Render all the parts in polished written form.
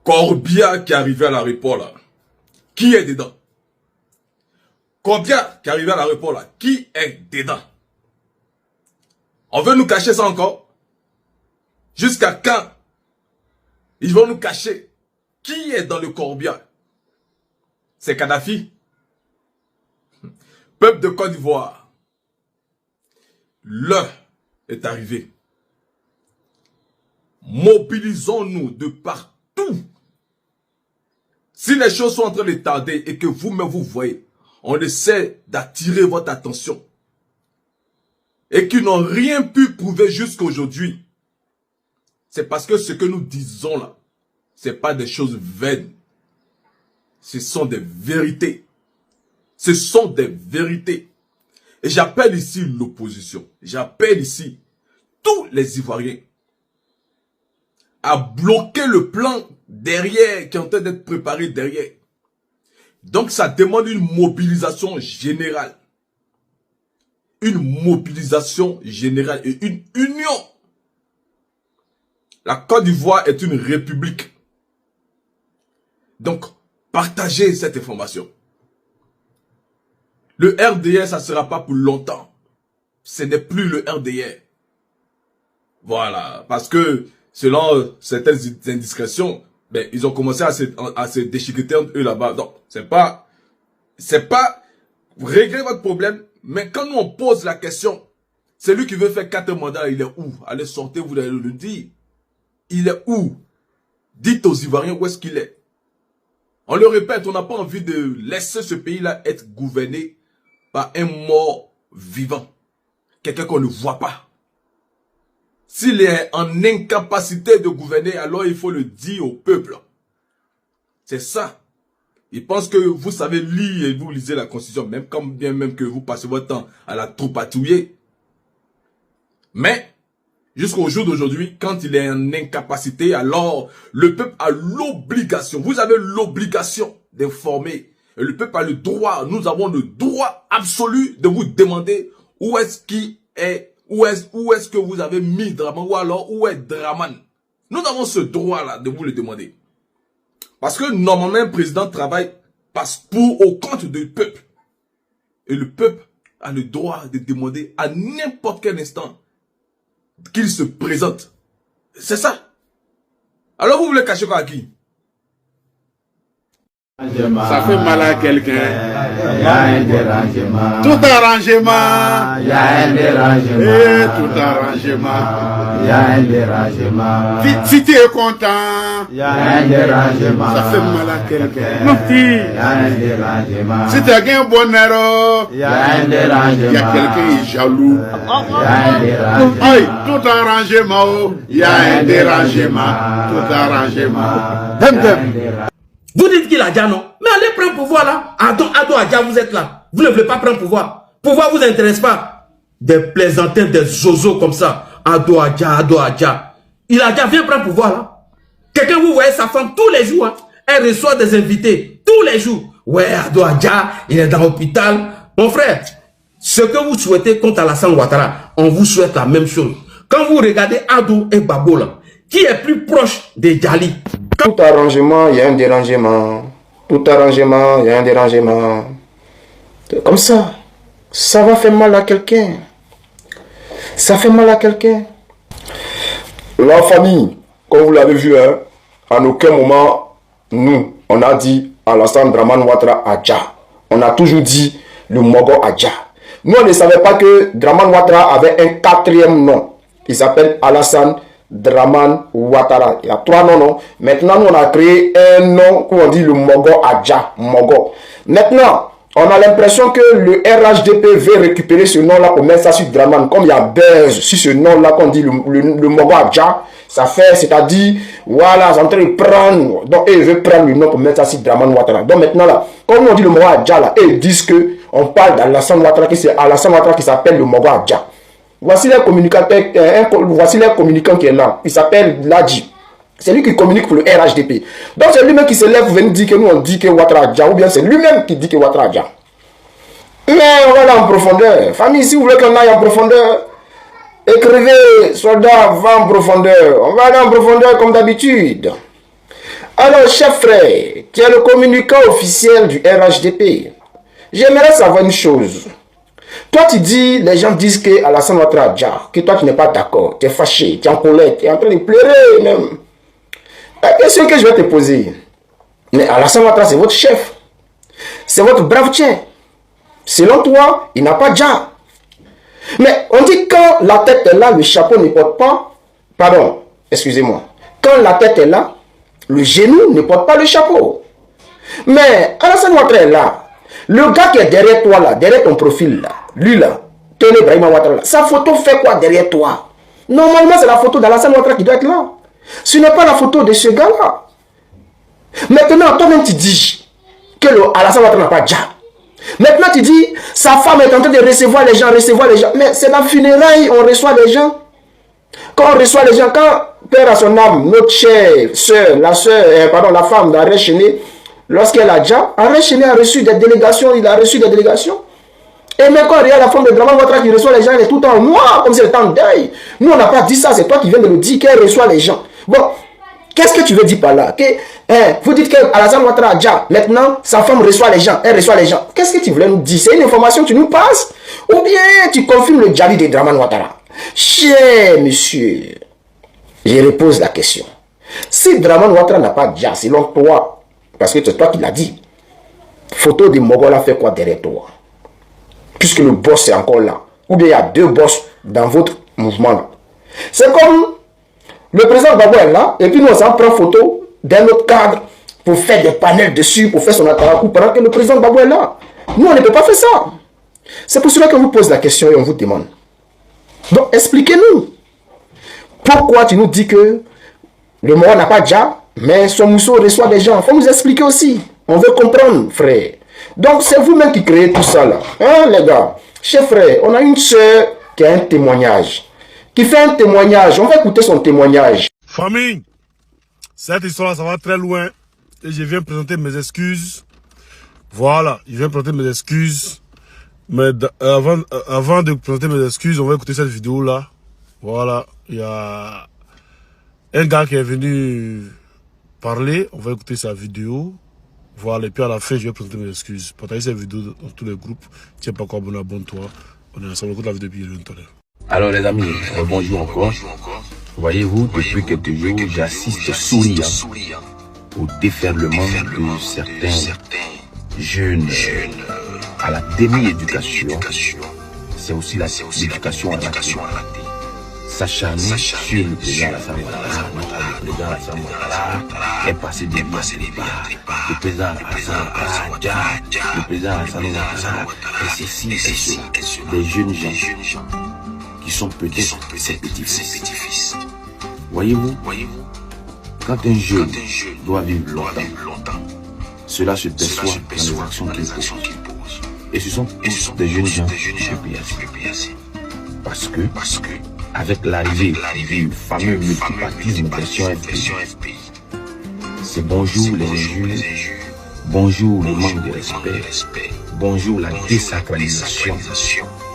Corbia qui est arrivé à l'aéroport là. Qui est dedans? Corbia qui est arrivé à l'aéroport là. Qui est dedans? On veut nous cacher ça encore? Jusqu'à quand? Ils vont nous cacher. Qui est dans le Corbia? C'est Kadhafi. Peuple de Côte d'Ivoire. L'heure est arrivée. Mobilisons-nous de partout. Si les choses sont en train de tarder et que vous-même vous voyez, on essaie d'attirer votre attention et qu'ils n'ont rien pu prouver jusqu'à aujourd'hui, c'est parce que ce que nous disons là, ce n'est pas des choses vaines. Ce sont des vérités. Ce sont des vérités. Et j'appelle ici l'opposition. J'appelle ici tous les Ivoiriens à bloquer le plan derrière, qui est en train d'être préparé derrière. Donc ça demande une mobilisation générale. Une mobilisation générale et une union. La Côte d'Ivoire est une république. Donc, partagez cette information. Le RDR, ça ne sera pas pour longtemps. Ce n'est plus le RDR. Voilà, parce que selon certaines indiscrétions, ben, ils ont commencé à se déchiqueter entre eux là-bas. Donc, c'est pas, régler votre problème, mais quand nous on pose la question, celui qui veut faire 4 mandats, il est où? Allez sortir, vous allez le dire. Il est où? Dites aux Ivoiriens où est-ce qu'il est. On le répète, on n'a pas envie de laisser ce pays-là être gouverné par un mort vivant. Quelqu'un qu'on ne voit pas. S'il est en incapacité de gouverner, alors il faut le dire au peuple. C'est ça. Il pense que vous savez lire et vous lisez la Constitution, même quand bien même que vous passez votre temps à la troupatouiller. Mais, jusqu'au jour d'aujourd'hui, quand il est en incapacité, alors le peuple a l'obligation, vous avez l'obligation d'informer. Et le peuple a le droit, nous avons le droit absolu de vous demander où est-ce qu'il est. Où est-ce que vous avez mis Draman? Ou alors, où est Draman? Nous avons ce droit-là de vous le demander. Parce que normalement, un président travaille au compte du peuple. Et le peuple a le droit de demander à n'importe quel instant qu'il se présente. C'est ça. Alors vous voulez cacher quoi à qui? Ça fait mal à quelqu'un. Il y a un dérangement. Tout arrangement. Il y a un dérangement. Et tout arrangement. Il y a un dérangement. Si tu es content. Il y a un dérangement. Ça fait mal à quelqu'un. Il y a un dérangement. Si tu as gagné un bonheur. Il y a un dérangement. Il y a quelqu'un qui est jaloux. Il y a un dérangement. Aïe, tout arrangement. Il y a un dérangement. Tout arrangement. Vous dites qu'il a déjà non. Mais allez prendre pouvoir là. Ado Adja, vous êtes là. Vous ne voulez pas prendre pouvoir. Pouvoir vous intéresse pas. Des plaisantins, des zozos comme ça. Ado Adja. Il a déjà viens prendre pouvoir là. Quelqu'un, vous voyez sa femme tous les jours. Hein. Elle reçoit des invités tous les jours. Ouais, Ado Adja, il est dans l'hôpital. Mon frère, ce que vous souhaitez contre Alassane Ouattara, on vous souhaite la même chose. Quand vous regardez Ado et Babo là, qui est plus proche de Djali? Tout arrangement, il y a un dérangement. Tout arrangement, il y a un dérangement. Comme ça, ça va faire mal à quelqu'un. Ça fait mal à quelqu'un. La famille, comme vous l'avez vu, hein, en aucun moment, nous, on a dit Alassane Draman Ouattara Adja. On a toujours dit le Mogo Adja. Nous, on ne savait pas que Draman Ouattara avait un 4e nom. Il s'appelle Alassane Draman Ouattara. Il y a 3 noms, non? Maintenant, nous, on a créé un nom qu'on dit le Mogo Adja. Mogo. Maintenant, on a l'impression que le RHDP veut récupérer ce nom-là pour mettre ça sur Draman. Comme il y a buzz sur ce nom-là qu'on dit le Mogo Adja, ça fait, c'est-à-dire, voilà, c'est en train de prendre. Donc, ils veulent prendre le nom pour mettre ça sur Draman Ouattara. Donc, maintenant, là, comme on dit le Mogo Adja, là, ils disent que on parle d'Alassane Ouattara, que c'est Alassane Ouattara qui s'appelle le Mogo Adja. Voici les communicant qui est là. Il s'appelle Ladji. C'est lui qui communique pour le RHDP. Donc c'est lui-même qui se lève pour venir dire que nous on dit que Ouattara Adja, ou bien c'est lui-même qui dit que Ouattara Adja. Mais on va aller en profondeur. Famille, si vous voulez qu'on aille en profondeur, écrivez, soldat, va en profondeur. On va aller en profondeur comme d'habitude. Alors, chef frère, qui est le communicant officiel du RHDP, j'aimerais savoir une chose. Toi, tu dis, les gens disent que Alassane Ouattara a déjà, que toi, tu n'es pas d'accord, tu es fâché, tu es en colère, tu es en train de pleurer même. La question que je vais te poser, mais Alassane Ouattara, c'est votre chef, c'est votre brave tien. Selon toi, il n'a pas déjà. Mais on dit quand la tête est là, le chapeau ne porte pas. Pardon, excusez-moi. Quand la tête est là, le genou ne porte pas le chapeau. Mais Alassane Ouattara est là. Le gars qui est derrière toi là, derrière ton profil là, lui là, Tony Brahima Ouattara là, sa photo fait quoi derrière toi? Normalement, c'est la photo d'Alassane Ouattara qui doit être là. Ce n'est pas la photo de ce gars là. Maintenant, toi-même tu dis que Alassane Ouattara n'a pas déjà. Maintenant, tu dis, sa femme est en train de recevoir les gens. Mais c'est la funéraille, on reçoit les gens. Quand on reçoit les gens, quand Père à son âme, notre chère soeur, la femme d'Arrêt Chené, lorsqu'elle a déjà, Arrêt Chené a reçu des délégations, il a reçu des délégations. Et même quand il y a la femme de Dramane Ouattara qui reçoit les gens, elle est tout le temps noire, comme si elle était en deuil. Nous, on n'a pas dit ça, c'est toi qui viens de le dire qu'elle reçoit les gens. Bon, qu'est-ce que tu veux dire par là? Vous dites qu'Alassane Ouattara a déjà, maintenant, sa femme reçoit les gens, elle reçoit les gens. Qu'est-ce que tu voulais nous dire? C'est une information que tu nous passes? Ou bien tu confirmes le djali de Dramane Ouattara? Cher monsieur, je repose la question. Si Dramane Ouattara n'a pas déjà, selon toi, parce que c'est toi qui l'as dit, photo de Mogola fait quoi derrière toi? Puisque le boss est encore là. Ou bien il y a deux boss dans votre mouvement là. C'est comme le président Gbagbo est là, et puis nous on s'en prend photo d'un autre cadre pour faire des panels dessus, pour faire son atarakou pendant que le président Gbagbo est là. Nous on ne peut pas faire ça. C'est pour cela qu'on vous pose la question et on vous demande. Donc expliquez-nous. Pourquoi tu nous dis que le Moro n'a pas déjà, mais son mousseau reçoit des gens? Il faut nous expliquer aussi. On veut comprendre, frère. Donc c'est vous-même qui créez tout ça là. Hein les gars? Chers frères, on a une soeur qui a un témoignage. Qui fait un témoignage. On va écouter son témoignage. Famille, cette histoire, ça va très loin. Et je viens présenter mes excuses. Voilà, je viens présenter mes excuses. Mais avant de présenter mes excuses, on va écouter cette vidéo-là. Voilà, il y a un gars qui est venu parler. On va écouter sa vidéo. Voilà, et puis à la fin, je vais présenter mes excuses. Partagez cette vidéo dans tous les groupes. Tiens pas encore abonné, abonne-toi. On est ensemble, on écoute la vidéo depuis le temps. Alors les amis, bonjour encore. Voyez-vous, depuis quelques jours, j'assiste souriant au déferlement de certains jeunes à la demi-éducation. C'est aussi l'éducation à la s'acharner sur le président Alassane Ouattara. Le président Alassane Ouattara est passé des bars. Le président Alassane Ouattara, le président Alassane Ouattara, et ceci, et cela. Des jeunes gens qui sont peut-être ses petits-fils. Voyez-vous, quand un jeune doit vivre longtemps, cela se perçoit dans les actions qu'il pose. Et ce sont tous des jeunes gens qui peuvent payer assez. Parce que, avec l'arrivée du fameux multipartisme version FPI, c'est bonjour les injures, bonjour le manque de respect, bonjour la désacralisation,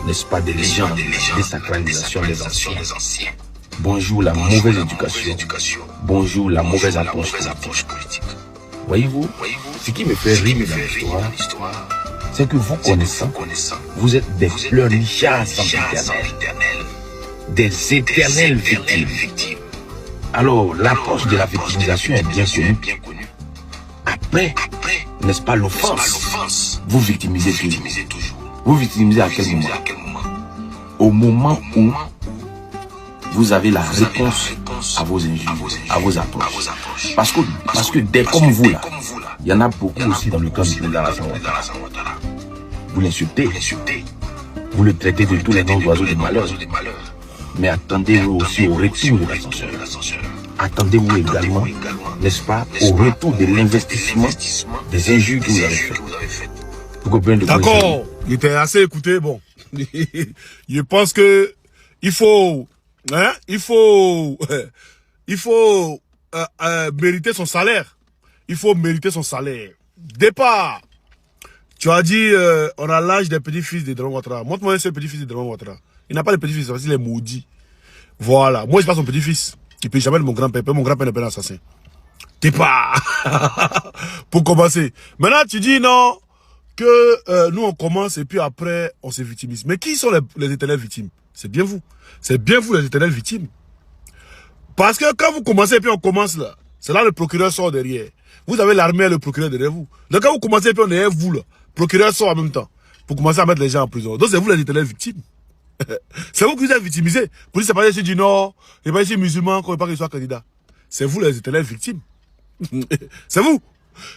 n'est-ce pas, des légendes, la désacralisation des anciens. Bonjour la mauvaise éducation, bonjour la mauvaise approche politique. Voyez-vous, ce qui me fait rire dans l'histoire, c'est que vous connaissant, vous êtes des pleurnichards sans éternel, des éternelles victimes. Alors, l'approche de la victimisation est bien connue. Après, n'est-ce pas, l'offense, vous victimisez toujours. Vous victimisez à quel moment? Au moment où vous avez la réponse à vos injures, à vos approches. Parce que dès comme vous là, il y en a beaucoup aussi dans le camp du président Alassane Ouattara. Vous l'insultez, vous le traitez de tous les noms d'oiseaux de malheur. Mais attendez-vous aussi au retour de l'ascenseur. Attendez-vous également, n'est-ce pas, au retour de l'investissement des injures que vous avez faites. Vous comprenez? D'accord, il était assez écouté, bon. Je pense que il faut mériter son salaire. Il faut mériter son salaire. Départ. Tu as dit, on a l'âge des petits-fils de Dramane Ouattara. Montre-moi un seul petit-fils de Dramane Ouattara. Il n'a pas de petit-fils, parce qu'il est maudit. Voilà. Moi, je ne suis pas son petit-fils. Il ne peut jamais être mon grand-père. Mon grand-père n'est pas un assassin. T'es pas... Pour commencer. Maintenant, tu dis non, que nous, on commence et puis après, on se victimise. Mais qui sont les éternelles victimes? C'est bien vous. C'est bien vous, les éternelles victimes. Parce que quand vous commencez et puis on commence là, c'est là le procureur sort derrière. Vous avez l'armée et le procureur derrière vous. Donc quand vous commencez et puis on est derrière vous là, le procureur sort en même temps. Pour commencer à mettre les gens en prison. Donc c'est vous les éternelles victimes. C'est vous qui vous êtes victimisés. Pour dire c'est pas ici du Nord, c'est pas ici musulman, qu'on ne veut pas qu'il soit candidat. C'est vous les éternelles victimes. C'est vous.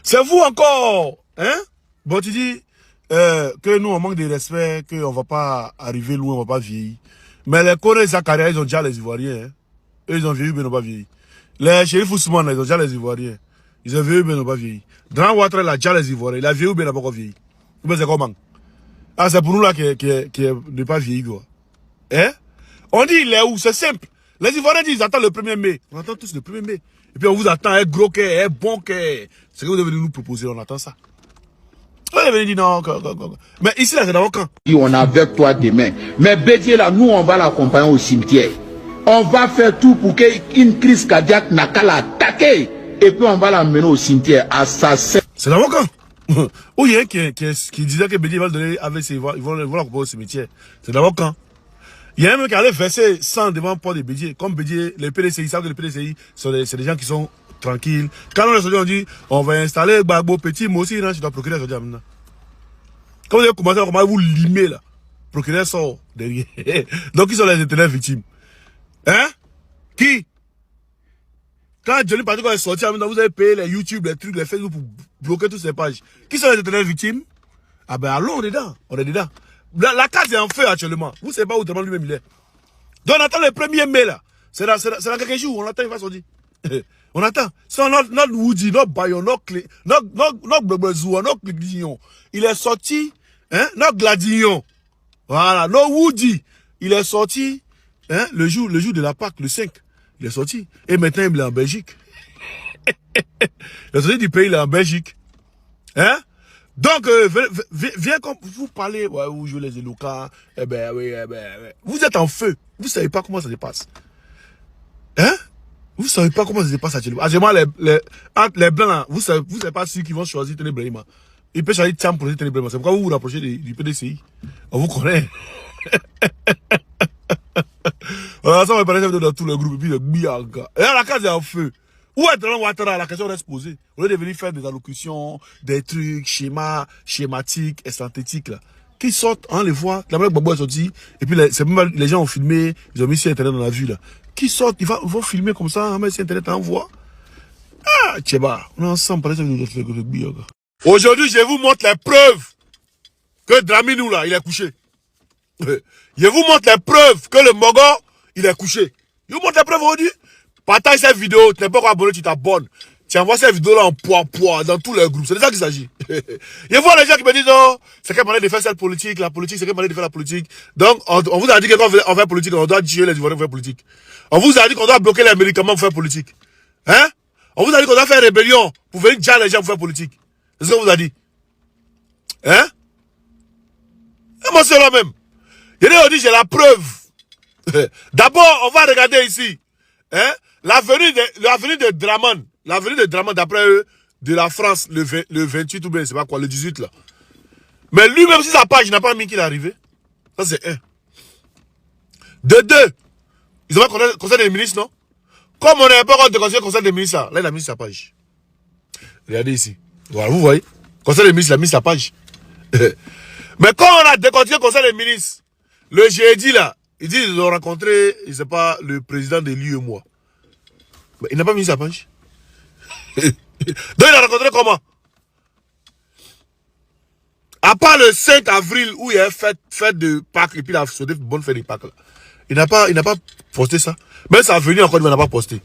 C'est vous encore. Hein? Bon, tu dis que nous on manque de respect, qu'on ne va pas arriver loin, on ne va pas vieillir. Mais les Corées Zakaria, ils ont déjà les Ivoiriens. Hein? Eux, ils ont vieilli, mais ils n'ont pas vieilli. Les Chérif Ousmane, ils ont déjà les Ivoiriens. Ils ont vieilli, mais ils n'ont pas vieilli. Dran Ouattara, il a déjà les Ivoiriens. Il a vieilli, mais il n'a pas encore vieilli. Mais c'est comment? Ah, c'est pour nous là qui n'est pas vieilli, quoi. Hein? On dit, il est où? C'est simple. Les Ivoiriens disent, ils attendent le 1er mai. On attend tous le 1er mai. Et puis on vous attend, un gros quai, un bon quai. C'est ce que vous devez nous proposer, on attend ça. On devait dire non. Mais ici, là, c'est dans quand? On est avec toi demain. Mais Bédié, là, nous, on va l'accompagner au cimetière. On va faire tout pour qu'une crise cardiaque n'a qu'à l'attaquer. Et puis on va l'amener au cimetière. Assassin. C'est dans quand? Ou il y a un qui disait que Bédié va le donner avec ses voix. Ils vont l'accompagner au cimetière. C'est dans quand? Il y a un mec qui allait verser 100 devant le port de Bédié. Comme Bédié, les PDCI, ils savent que les PDCI, c'est des gens qui sont tranquilles. Quand on est sorti, on dit, on va installer Gbagbo Petit, moi aussi, tu dois procurer ce maintenant. Quand vous avez commencé à vous limer là, le procureur sort derrière. Donc, ils sont les éternelles victimes. Hein? Qui? Quand Johnny Patrick est sorti, vous avez payé les YouTube, les trucs, les Facebook pour bloquer toutes ces pages. Qui sont les éternelles victimes? Ah ben allons, on est dedans. On est dedans. La case est en feu actuellement. Vous ne savez pas où Draman lui-même il est. Donc on attend le 1er mai là. C'est dans quelques jours. On attend, il va sortir. On attend. C'est notre Woody, notre Bayon, notre Blablazoua, notre Gladillon. Il est sorti, hein, notre Gladillon. Voilà, notre Woody. Il est sorti, hein, le jour de la Pâque, le 5. Il est sorti. Et maintenant, il est en Belgique. Il est sorti du pays, il est en Belgique. Hein? Donc, viens comme vous parlez, ouais, vous jouez les éloquents, oui. Vous êtes en feu. Vous ne savez pas comment ça se passe. Hein? Vous ne savez pas comment ça se passe actuellement. Actuellement, les blancs, là, vous savez pas ceux qui vont choisir Télé Brahima. Ils peuvent choisir Tcham pour Télé Brahima. C'est pourquoi vous vous rapprochez du PDCI. On vous connaît. Alors, ça va apparaître dans tout le groupe. Et puis, le bianca. Et là, la case est en feu. Où est Draman Ouattara? La question reste posée. Au lieu de venir faire des allocutions, des trucs, schématiques et synthétiques, là. Qui sortent, on les voit. La manière que Gbagbo est sorti. Et puis, les gens ont filmé. Ils ont mis sur Internet, on a vu, là. Qui sortent, ils vont filmer comme ça, mais sur Internet, on voit. Ah, Tcheba. On est ensemble, par exemple, le bianca. Aujourd'hui, je vous montre les preuves que Draminou, là, il est couché. Je vous montre les preuves que le Mogo, il est couché. Je vous montre les preuves aujourd'hui. Partage cette vidéo, tu n'es pas encore abonné, tu t'abonnes. Tu envoies cette vidéo-là en poids, dans tous les groupes. C'est de ça qu'il s'agit. Je vois les gens qui me disent, non, c'est quelle manière de faire cette politique, la politique, c'est quelle manière de faire la politique. Donc, on vous a dit que quand on fait politique, on doit tuer les Ivoiriens pour faire politique. On vous a dit qu'on doit bloquer les médicaments pour faire politique. Hein? On vous a dit qu'on doit faire rébellion pour venir dire les gens pour faire politique. C'est ce qu'on vous a dit. Hein? Et moi, c'est là même. Je dis, j'ai la preuve. D'abord, on va regarder ici. Hein? L'avenue de Draman, d'après eux, de la France, le 28 ou bien, c'est pas quoi, le 18 là. Mais lui-même, si sa page, il n'a pas mis qu'il est arrivé. Ça, c'est un. De deux, ils ont fait le conseil des ministres, non? Comme on n'avait pas encore déconseillé le conseil des ministres, là, il a mis sa page. Regardez ici. Voilà, vous voyez. Conseil des ministres, il a mis sa page. Mais quand on a déconseillé le conseil des ministres, le jeudi là, ils disent qu'ils ont rencontré, je ne sais pas, le président de l'UEMOA. Mais il n'a pas mis sa page. Donc il a rencontré comment? À part le 5 avril où il y a fête de Pâques et puis il a sauté une bonne fête de Pâques là. Il n'a pas posté ça. Même sa venue encore, il n'a pas posté.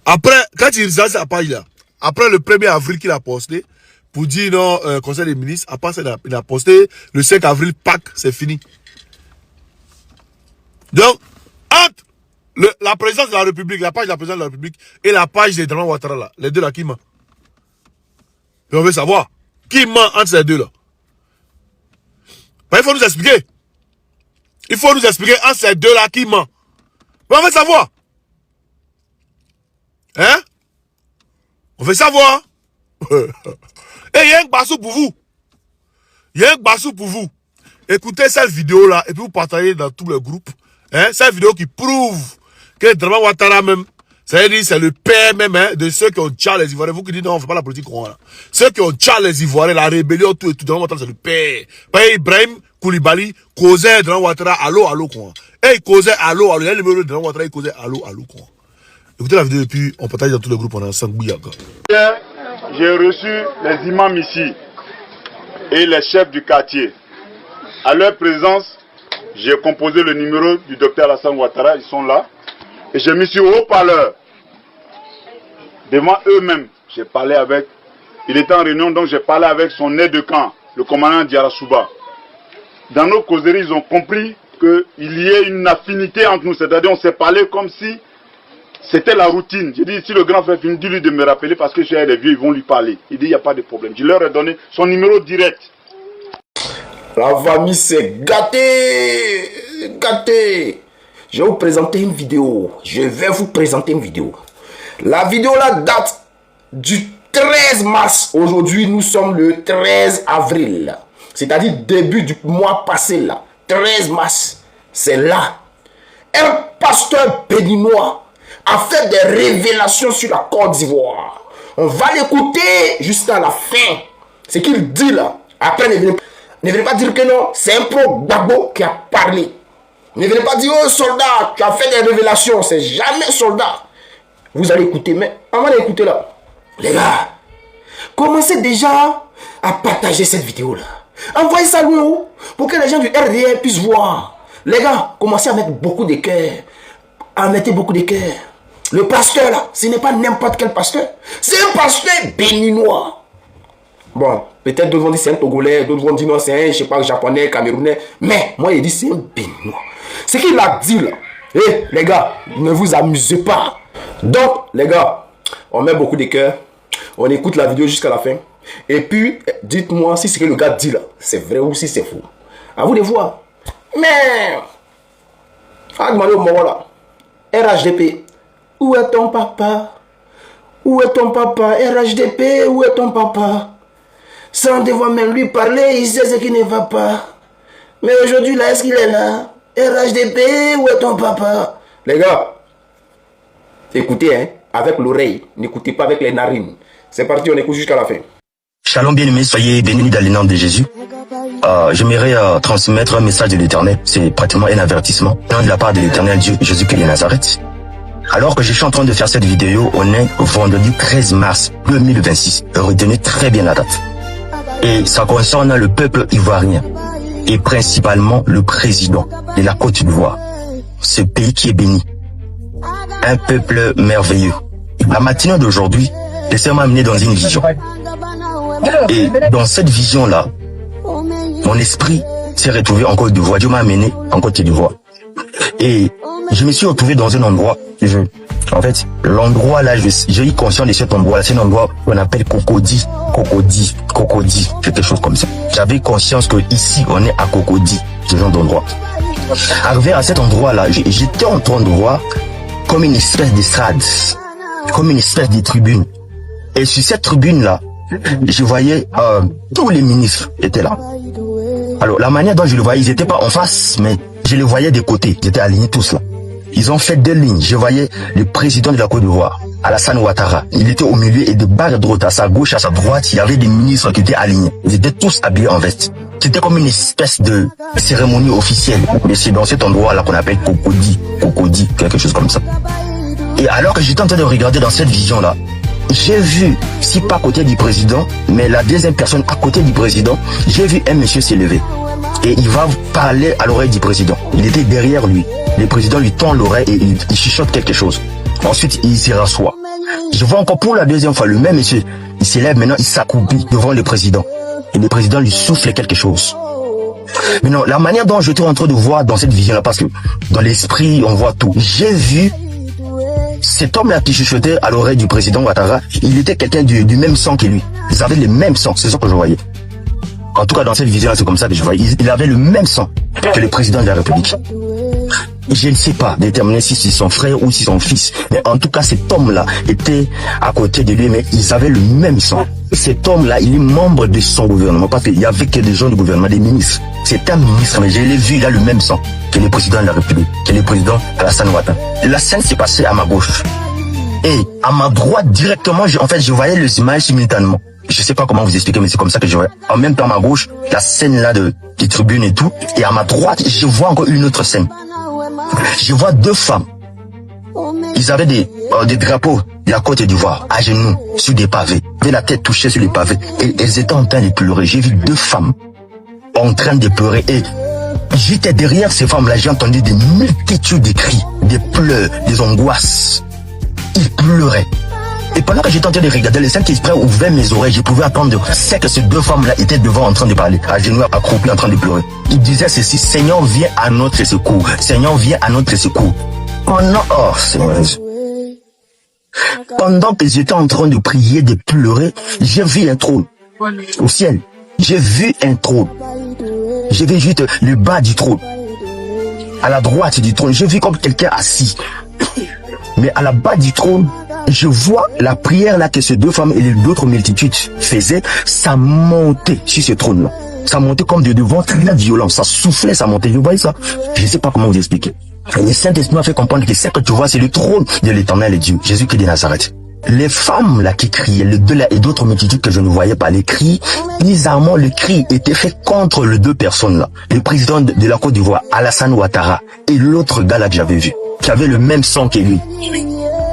Après, quand il regarde sa page là, après le 1er avril qu'il a posté, pour dire non, conseil des ministres, à part ça, il a posté le 5 avril, Pâques, c'est fini. Donc, entre la présidence de la République, la page de la présidence de la République et la page de Draman Ouattara là, les deux là, qui ment? Et on veut savoir, qui ment entre ces deux là? Ben, il faut nous expliquer. Il faut nous expliquer entre ces deux là qui ment. Ben, on veut savoir. Hein? On veut savoir. Et il y a un bassou pour vous. Il y a un bassou pour vous. Écoutez cette vidéo-là et puis vous partagez dans tous les groupes. Hein, cette vidéo qui prouve que Draman Ouattara même, c'est le père même de ceux qui ont déjà les Ivoiriens. Vous qui dites non, on ne fait pas la politique. Ceux qui ont déjà les Ivoiriens, la rébellion, tout et tout. Draman Ouattara, c'est le père. Pas Ibrahim Koulibaly causait Draman Ouattara, allô, quoi. Et il causait allô. Il y a le numéro de Draman Ouattara, il causait allô, quoi. Écoutez la vidéo et puis on partage dans tous les groupes. On a 5 bouillagas. J'ai reçu les imams ici et les chefs du quartier. À leur présence, j'ai composé le numéro du docteur Alassane Ouattara, ils sont là. Et j'ai mis sur haut-parleur. Devant eux-mêmes, j'ai parlé avec. Il était en réunion, donc j'ai parlé avec son aide de camp, le commandant Diarra-Souba. Dans nos causeries, ils ont compris qu'il y ait une affinité entre nous. C'est-à-dire on s'est parlé comme si c'était la routine. J'ai dit, si le grand frère finit, dis-lui de me rappeler parce que j'ai les vieux, ils vont lui parler. Il dit, il n'y a pas de problème. Je leur ai donné son numéro direct. La famille s'est gâtée. Gâtée. Je vais vous présenter une vidéo. La vidéo là date du 13 mars. Aujourd'hui, nous sommes le 13 avril. C'est-à-dire début du mois passé là. 13 mars. C'est là. Un pasteur béninois a fait des révélations sur la Côte d'Ivoire. On va l'écouter jusqu'à la fin. Ce qu'il dit là. Après, ne venez pas dire que non. C'est un pro Gbagbo qui a parlé. Ne venez pas dire, oh soldat, tu as fait des révélations. C'est jamais soldat. Vous allez écouter, mais avant d'écouter là. Les gars, commencez déjà à partager cette vidéo là. Envoyez ça loin pour que les gens du RDR puissent voir. Les gars, commencez à mettre beaucoup de cœur. À mettre beaucoup de cœur. Le pasteur là, ce n'est pas n'importe quel pasteur. C'est un pasteur béninois. Bon, peut-être d'autres vont dire c'est un Togolais, d'autres vont dire non, c'est un, je sais pas, japonais, camerounais. Mais moi, il dit c'est un béninois. Ce qu'il a dit là, les gars, ne vous amusez pas. Donc, les gars, on met beaucoup de cœur. On écoute la vidéo jusqu'à la fin. Et puis, dites-moi si ce que le gars dit là, c'est vrai ou si c'est faux. À vous de voir. Mais, à demander au moment là. RHDP, où est ton papa? Où est ton papa? RHDP, où est ton papa? Sans devoir même lui parler, il sait ce qui ne va pas. Mais aujourd'hui là, est-ce qu'il est là? RHDP, où est ton papa? Les gars, écoutez, hein, avec l'oreille, n'écoutez pas avec les narines. C'est parti, on écoute jusqu'à la fin. Shalom bien-aimés, soyez bénis dans le nom de Jésus. J'aimerais transmettre un message de l'Éternel. C'est pratiquement un avertissement. De la part de l'Éternel Dieu, Jésus-Christ de Nazareth. Alors que je suis en train de faire cette vidéo, on est vendredi 13 mars 2026. Retenez très bien la date. Et ça concerne le peuple ivoirien. Et principalement le président de la Côte d'Ivoire. Ce pays qui est béni. Un peuple merveilleux. La matinée d'aujourd'hui, le Seigneur m'a amené dans une vision. Et dans cette vision-là, mon esprit s'est retrouvé en Côte d'Ivoire. Dieu m'a amené en Côte d'Ivoire. Et je me suis retrouvé dans un endroit. En fait, l'endroit là, j'ai eu conscience de cet endroit-là. C'est un endroit qu'on appelle Cocody, quelque chose comme ça. J'avais conscience que ici, on est à Cocody, ce genre d'endroit. Arrivé à cet endroit-là, j'étais en train de voir comme une espèce d'estrade, comme une espèce de tribune. Et sur cette tribune-là, je voyais tous les ministres étaient là. Alors, la manière dont je le voyais, ils n'étaient pas en face, mais je les voyais des côtés. Ils étaient alignés tous là. Ils ont fait deux lignes. Je voyais le président de la Côte d'Ivoire, Alassane Ouattara. Il était au milieu et de barre droite, à sa gauche, à sa droite, il y avait des ministres qui étaient alignés. Ils étaient tous habillés en veste. C'était comme une espèce de cérémonie officielle. Mais c'est dans cet endroit-là qu'on appelle Cocody, quelque chose comme ça. Et alors que j'étais en train de regarder dans cette vision-là, j'ai vu, si pas à côté du président, mais la deuxième personne à côté du président, j'ai vu un monsieur s'élever. Et il va parler à l'oreille du président. Il était derrière lui. Le président lui tend l'oreille et il chuchote quelque chose. Ensuite, il se rassoit. Je vois encore pour la deuxième fois le même monsieur. Il s'élève maintenant, il s'accroupit devant le président. Et le président lui souffle quelque chose. Mais non, la manière dont j'étais en train de voir dans cette vision-là, parce que dans l'esprit, on voit tout. J'ai vu cet homme-là qui chuchotait à l'oreille du président Ouattara, il était quelqu'un du même sang que lui. Ils avaient le même sang, c'est ça que je voyais. En tout cas, dans cette vision-là, c'est comme ça que je voyais. Il avait le même sang que le président de la République. Je ne sais pas déterminer si c'est son frère ou si son fils. Mais en tout cas, cet homme-là était à côté de lui, mais ils avaient le même sang. Cet homme-là, il est membre de son gouvernement, parce qu'il y avait que des gens du gouvernement, des ministres. C'est un ministre, mais je l'ai vu, il a le même sang que le président de la République, que le président Alassane Ouattara. La scène s'est passée à ma gauche. Et à ma droite, directement, je voyais les images simultanément. Je sais pas comment vous expliquer, mais c'est comme ça que je vois. En même temps, à ma gauche, la scène là des tribunes et tout. Et à ma droite, je vois encore une autre scène. Je vois deux femmes. Ils avaient des drapeaux de la Côte d'Ivoire, à genoux, sur des pavés. Avec la tête touchée sur les pavés. Et elles étaient en train de pleurer. J'ai vu deux femmes en train de pleurer. Et j'étais derrière ces femmes-là. J'ai entendu des multitudes de cris, des pleurs, des angoisses. Ils pleuraient. Et pendant que j'étais en train de regarder, le Saint-Esprit ouvrait mes oreilles, je pouvais entendre c'est que ces deux femmes-là étaient devant en train de parler, à genoux, accroupis, en train de pleurer. Ils disaient ceci: Seigneur, viens à notre secours. Seigneur, viens à notre secours. Pendant que j'étais en train de prier, de pleurer, j'ai vu un trône au ciel. J'ai vu un trône. J'ai vu juste le bas du trône. À la droite du trône, j'ai vu comme quelqu'un assis. Mais à la bas du trône, je vois la prière là que ces deux femmes et d'autres multitudes faisaient, ça montait sur ce trône là. Ça montait comme de devant, très violent, ça soufflait, ça montait. Vous voyez ça? Je ne sais pas comment vous expliquer. Et le Saint-Esprit m'a fait comprendre que ce que tu vois, c'est le trône de l'Éternel et Dieu, Jésus-Christ de Nazareth. Les femmes là qui criaient, les deux là et d'autres multitudes que je ne voyais pas, les cris, bizarrement le cri était fait contre les deux personnes là. Le président de la Côte d'Ivoire, Alassane Ouattara, et l'autre gars là que j'avais vu, qui avait le même sang que lui.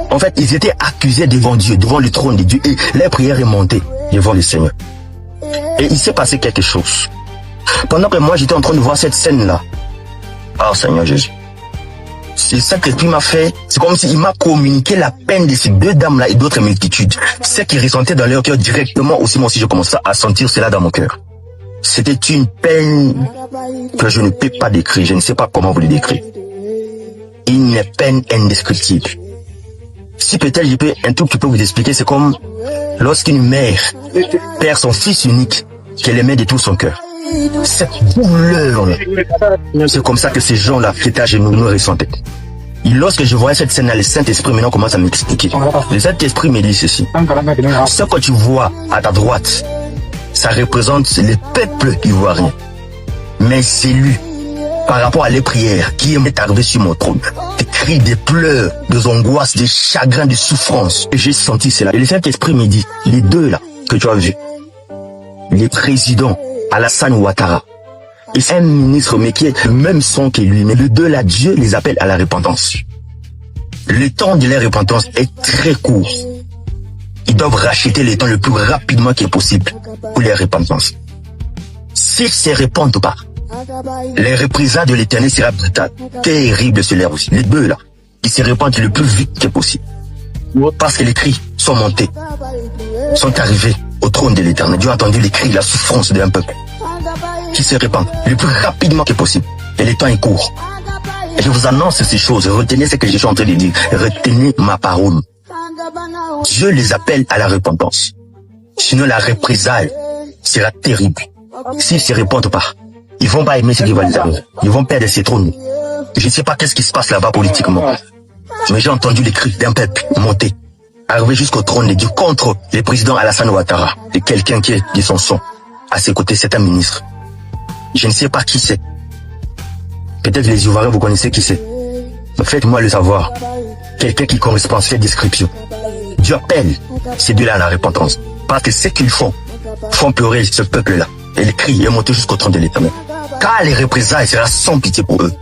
En fait, ils étaient accusés devant Dieu, devant le trône de Dieu, et leur prière est montée devant le Seigneur. Et il s'est passé quelque chose. Pendant que moi j'étais en train de voir cette scène-là, oh Seigneur Jésus, c'est ça que Dieu m'a fait. C'est comme s'il m'a communiqué la peine de ces deux dames-là et d'autres multitudes. Ce qui ressentait dans leur cœur directement, aussi moi aussi je commençais à sentir cela dans mon cœur. C'était une peine que je ne peux pas décrire, je ne sais pas comment vous le décrire. Une peine indescriptible. Si peut-être je peux un tout petit peu vous expliquer, c'est comme lorsqu'une mère perd son fils unique qu'elle aimait de tout son cœur. Cette douleur-là, c'est comme ça que ces gens-là qui étaient à genoux nous ressentaient. Et lorsque je voyais cette scène-là, le Saint-Esprit maintenant commence à m'expliquer. Le Saint-Esprit me dit ceci: ce que tu vois à ta droite, ça représente le peuple ivoirien. Mais c'est lui, par rapport à les prières, qui est arrivé sur mon trône. Des cris, des pleurs, des angoisses, des chagrins, des souffrances. Et j'ai senti cela. Et le Saint-Esprit me dit, les deux là, que tu as vus, les présidents, Alassane Ouattara, et c'est un ministre, mais qui est le même sang que lui. Mais les deux là, Dieu les appelle à la repentance. Le temps de la repentance est très court. Ils doivent racheter le temps le plus rapidement que possible pour la repentance. S'ils ne se répandent pas, les représailles de l'Éternel sera brutale, terrible sur l'air aussi. Les deux là, ils se répandent le plus vite que possible. Parce que les cris sont montés, sont arrivés au trône de l'Éternel. Dieu a entendu les cris, la souffrance d'un peuple qui se répandent le plus rapidement que possible. Et le temps est court. Et je vous annonce ces choses. Retenez ce que je suis en train de dire. Retenez ma parole. Dieu les appelle à la repentance. Sinon la représaille sera terrible. S'ils ne se répandent pas, ils vont pas aimer ce qui va les arriver. Ils vont perdre ces trônes. Je ne sais pas qu'est-ce qui se passe là-bas politiquement. Mais j'ai entendu les cris d'un peuple monter, arriver jusqu'au trône de Dieu contre le président Alassane Ouattara, de quelqu'un qui est de son sang. À ses côtés, c'est un ministre. Je ne sais pas qui c'est. Peut-être les Ivoiriens, vous connaissez qui c'est. Faites-moi le savoir. Quelqu'un qui correspond à cette description. Dieu appelle ces deux-là à la repentance. Parce que ce qu'ils font pleurer ce peuple-là. Et les cris est monté jusqu'au trône de l'Éternel. Car les représailles sera sans pitié pour eux.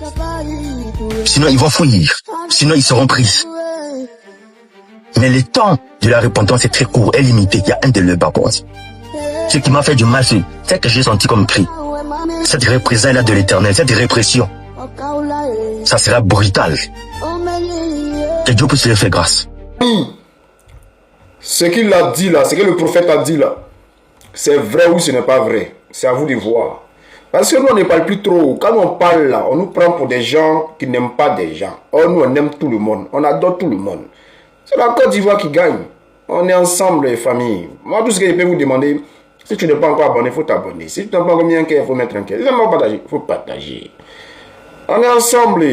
Sinon, ils vont fuir. Sinon, ils seront pris. Mais le temps de la repentance est très court et limité. Il y a un de leurs bases. Ce qui m'a fait du mal, c'est ce que j'ai senti comme cri. Cette représaille-là de l'Éternel, cette répression, ça sera brutal. Que Dieu puisse leur faire grâce. Ce qu'il a dit là, ce que le prophète a dit là, c'est vrai ou ce n'est pas vrai. C'est à vous de voir. Parce que nous, on ne parle plus trop. Quand on parle là, on nous prend pour des gens qui n'aiment pas des gens. Or, nous, on aime tout le monde. On adore tout le monde. C'est la Côte d'Ivoire qui gagne. On est ensemble, les familles. Moi, tout ce que je peux vous demander, si tu n'es pas encore abonné, il faut t'abonner. Si tu n'as pas encore mis un cœur, il faut mettre un cœur. Si tu n'as pas partagé, il faut partager. On est ensemble.